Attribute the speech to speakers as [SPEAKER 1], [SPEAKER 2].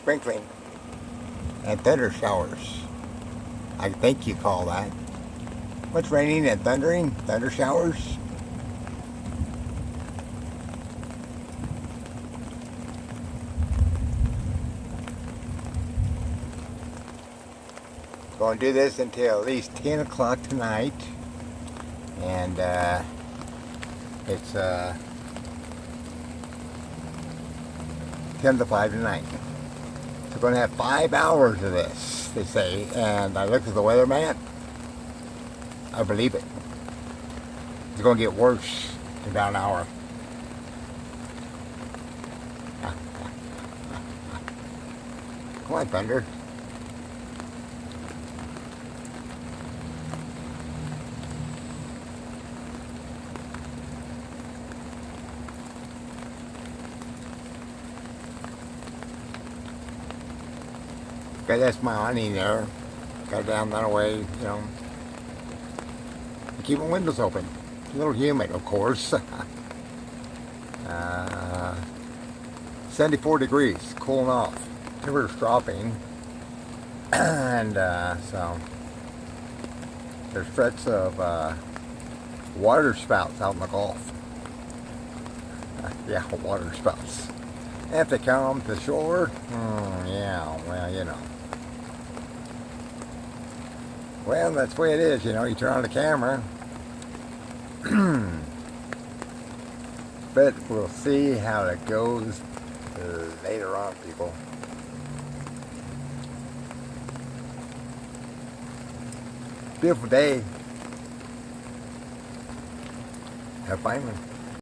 [SPEAKER 1] sprinkling and thunder showers. I think you call that. What's raining and thundering? Thunder showers? Going to do this until at least 10 o'clock tonight. And it's 10 to 5 tonight. So we're going to have 5 hours of this, they say. And I looked at the weather map. I believe it. It's going to get worse in about an hour. Come on, thunder. Okay, that's my awning there. Got it down that way, you know. I keep my windows open. A little humid, of course. 74 degrees, cooling off. Temperature's dropping. And so there's threats of water spouts out in the Gulf. Yeah, water spouts. And if they come to shore, yeah, well, you know. Well, that's the way it is, you know. You turn on the camera. But we'll see how it goes later on, people. Beautiful day. Have fun.